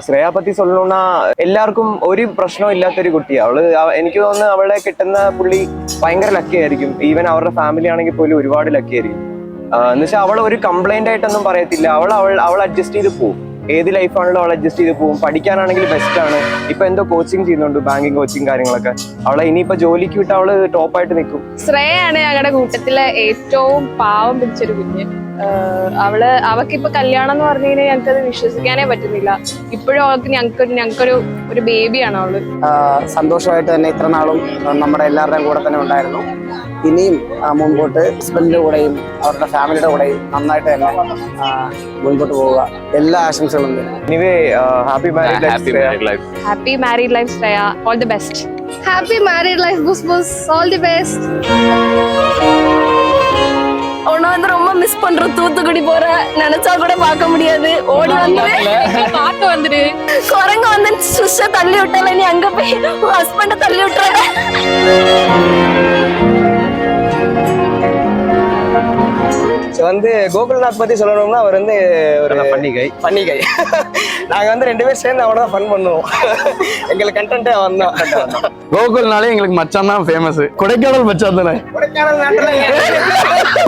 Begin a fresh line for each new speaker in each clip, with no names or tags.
ശ്രേയ പറ്റി சொல்லணும்னா എല്ലാവർക്കും ഒരു പ്രശ്നവും ഇല്ലാത്തൊരു കുട്ടിയാണ് അവള്. എനിക്ക് തോന്നുന്നു അവളെ കിട്ടുന്ന പുള്ളി ഭയങ്കര ലക്കി ആയിരിക്കും. ഈവൻ അവരുടെ ഫാമിലി ആണെങ്കിൽ പോലും ഒരുപാട് ലക്കി ആയിരിക്കും. എന്നുവെച്ചാൽ അവൾ ഒരു കംപ്ലൈന്റ് ആയിട്ടൊന്നും പറയത്തില്ല. അവൾ അഡ്ജസ്റ്റ് ചെയ്ത് പോകും. ഏത് ലൈഫാണല്ലോ അവൾ അഡ്ജസ്റ്റ് ചെയ്ത് പോകും. പഠിക്കാനാണെങ്കിൽ ബെസ്റ്റ് ആണ്. ഇപ്പൊ എന്തോ കോച്ചിങ് ചെയ്യുന്നുണ്ട്, ബാങ്കിങ് കോച്ചിങ് കാര്യങ്ങളൊക്കെ. അവളെ ഇനിയിപ്പോ ജോലിക്ക് വിട്ട് അവള് ടോപ്പായിട്ട് നിൽക്കും.
ശ്രേയാണ് ഞങ്ങളുടെ കൂട്ടത്തിലെ ഏറ്റവും പാവം പിടിച്ചൊരു കുഞ്ഞ്. അവക്കിപ്പോ കല്യാണം എന്ന് പറഞ്ഞു കഴിഞ്ഞാൽ ഞങ്ങൾക്കത് വിശ്വസിക്കാനേ പറ്റുന്നില്ല. ഇപ്പോഴും അവൾക്ക് ഞങ്ങൾക്കൊരു ബേബിയാണ് അവള്.
സന്തോഷമായിട്ട് തന്നെ ഇത്ര നാളും നമ്മുടെ എല്ലാവരുടെയും കൂടെ തന്നെ ഉണ്ടായിരുന്നു. ഇനിയും മുൻപോട്ട് ഹസ്ബൻഡിന്റെ കൂടെയും അവരുടെ ഫാമിലിയുടെ കൂടെയും നന്നായിട്ട് തന്നെ മുൻപോട്ട് പോവുക. എല്ലാ ആശംസകളും.
Anyway happy married life.
Happy married life Shreya. All the best.
Happy married life ബുസ് ബുസ്. All the best.
உன்னை வந்து ரொம்ப மிஸ் பண்றோம். தூத்துக்குடி போற நினைச்சா கூட பார்க்க முடியாது. ஓடி வந்து
பார்க்க வந்துரு.
குரங்க வந்து சுஷ தள்ளி விட்டால நீ அங்க போய் ஹஸ்பண்ட தள்ளி விட்டுற.
வந்து கோகுல்நாத் பத்தி சொல்லணும்னா அவர் வந்து ஒரு பன்னிகை. நாங்க வந்து 2 பேரும் சேர்ந்து அவனை தான் ஃபன் பண்ணுவோம். எங்களுக்கு கண்டென்ட் அவன் தான்.
கோகுல்னாலே எங்களுக்கு மச்சான் தான் ஃபேமஸ். கொடைக்கானல் மச்சான் தானே.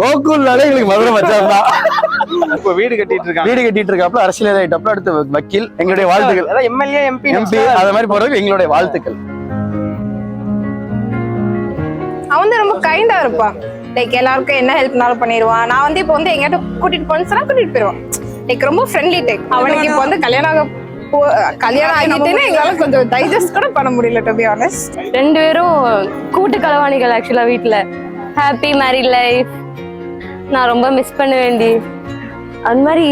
கோகுல்னாலே எங்களுக்கு மதுரை மச்சான் தான்.
இப்போ வீடு கட்டிட்டு
இருக்காப்ல, அரசியல் ஆயிட்டாப்ல. அடுத்து வக்கீல். எங்களுடைய வாழ்த்துக்கள்.
எம்எல்ஏ எம்பி
அது மாதிரி போறதுக்கு எங்களுடைய வாழ்த்துக்கள்.
அவன் வந்து ரொம்ப கைண்டா இருப்பான். லைக் எல்லாருக்கும் என்ன ஹெல்ப்னாலும் பண்ணிடுவான். நான் வந்து இப்போ வந்து எங்கேயாட்டு கூட்டிட்டு போனா கூட்டிட்டு போயிடுவான். லைக் ரொம்ப ஃப்ரெண்ட்லி டைப். அவனுக்கு இப்போ வந்து கல்யாணம் ஆகிட்டுன்னு எங்களால கொஞ்சம் டைஜஸ்ட் கூட பண்ண முடியல, டு பி ஆனஸ்ட்.
2 பேரும் கூட்டு கலவாணிகள் ஆக்சுவலா வீட்டுல. Happy married life. நான் ரொம்ப மிஸ் பண்ண வேண்டி அந்த மாதிரி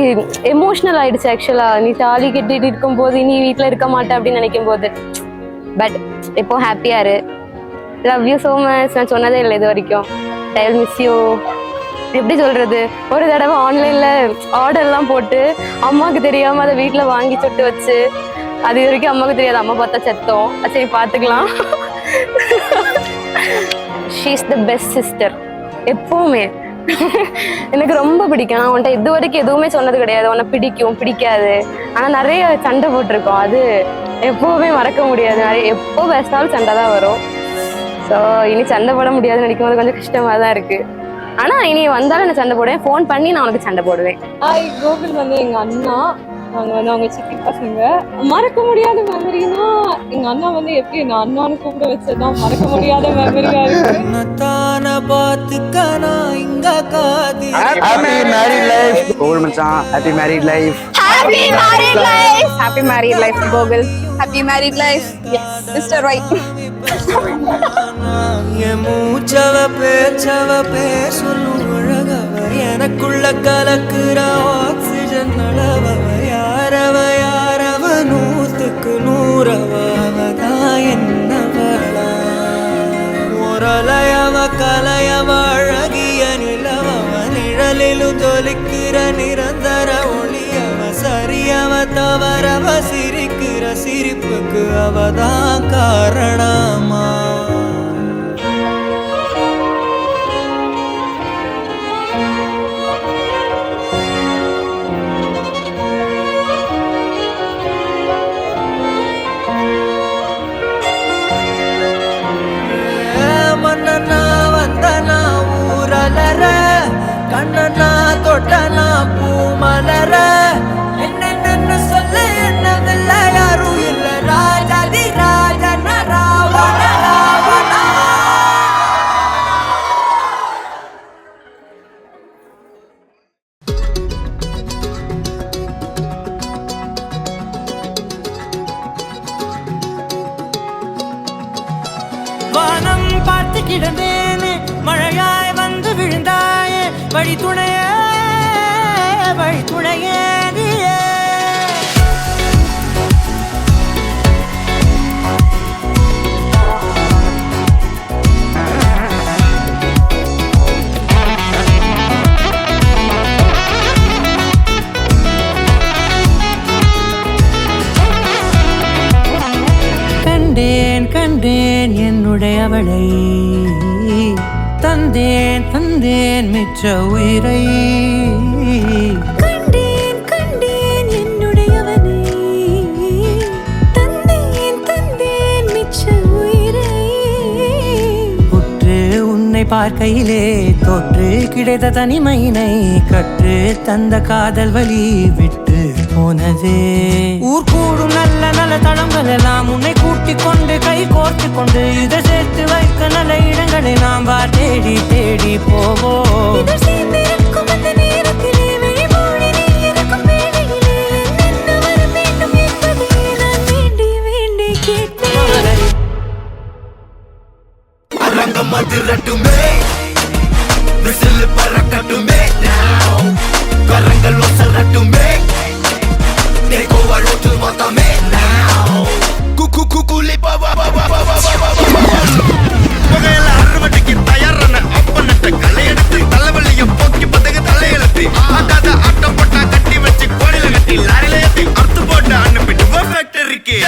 எமோஷனல் ஆயிடுச்சு ஆக்சுவலா. நீ தாலி கட்டிட்டு இருக்கும் போது நீ வீட்டுல இருக்க மாட்டே அப்படின்னு நினைக்கும் போது. பட் இப்போ ஹாப்பியா இரு. Love you so much. நான் சொன்னதே இல்லை இது வரைக்கும். I will miss you. எப்படி சொல்றது, ஒரு தடவை ஆன்லைன்ல ஆர்டர்லாம் போட்டு அம்மாவுக்கு தெரியாம அதை வீட்டுல வாங்கி சுட்டு வச்சு, அது வரைக்கும் அம்மாவுக்கு தெரியாது. அம்மா பார்த்தா செத்தோம். சரி பாத்துக்கலாம். She is the best sister. எப்பவுமே எனக்கு ரொம்ப பிடிக்கும். நான் உன்ட்ட இது வரைக்கும் எதுவுமே சொன்னது கிடையாது உன்னை பிடிக்கும் பிடிக்காது. ஆனா நிறைய சண்டை போட்டிருக்கோம். அது எப்பவுமே மறக்க முடியாது. எப்போ பேசினாலும் சண்டை தான் வரும். ஸோ இனி சண்டை போட முடியாதுன்னு நினைக்கும் போது கொஞ்சம் கஷ்டமா தான் இருக்கு. ஆனா இனி வந்தாலும் நான் சண்டை போடுவேன். ஃபோன் பண்ணி நான் உனக்கு சண்டை போடுவேன்.
கோகுல் வந்து எங்க அண்ணா. நாங்க வந்து அவங்க சித்தி பசங்க. மறக்க முடியாத மெமரினா எங்க அண்ணா வந்து எப்படி நான் அண்ணான்னு கூப்பிட வச்சதுதான் மறக்க முடியாத மெமரியா இருக்கு.
ஹாப்பி மேரிட் லைஃப் கோகுல் மச்சான். Happy married life.
Happy married life. Happy married life Gokul. Happy married life. Yes mister right.
மூச்சவ சொல்லும் அழகவர் எனக்குள்ள கலக்குற ஆக்சிஜன் அளவவர் யாரவ 100க்கு 100அவதா என்னவளா ஒரலையவ கலையவ அழகிய நிலவவ நிழலிலும் ஜொலிக்கிற நிரந்தர ஒளியவ சரியவ தவறவ சிரிக்கிற சிரிப்புக்கு அவதான் காரணமா. மன்னனா வந்தனா ஊரலர கண்ணனா தொட்டனா பூமலர என்ன சொல்ல என்னதில்ல யாரும் இல்ல ராஜாதி ராஜன ராவண ராவணா. வானம் பார்த்து கிடந்தேனே மழையாய் வந்து விழுந்தாயே வழி துணையே நீயே. கண்டேன் என்னுடையவளை தந்தேன் மிச்ச உயிரை. கண்டேன் என்னுடையவனை பார்க்கையிலே தொற்று கிடைத்த தனிமையினை கற்று தந்த காதல் வழி விட்டு போனதே. ஊர் கூடும் நல்ல நல்ல தளங்கள் எல்லாம் உன்னை கூட்டிக் கொண்டு கை கோர்த்து கொண்டு இதை சேர்த்து வைக்க நல்ல இடங்களை நாம் வா தேடி தேடி போவோம்.
மதிரட்டுமே விசில் பறக்கட்டுமே now கரங்கள் ஒசரட்டுமே தேகோ வரோட்டு மதமே now குக்கு குக்குலி பாபா பாபா பாபா பகையில அறுவடைக்கு தயாரான அப்பனட்ட களை எடுத்து தலைவலிய போக்கி பதக தலையெழுத்து ஆட்டாத ஆட்டம் போட்டா கட்டி வச்சு கோடில கட்டி லாரில ஏத்தி அறுத்து போட்டு அனுப்பிட்டு ஃபேக்டரிக்கு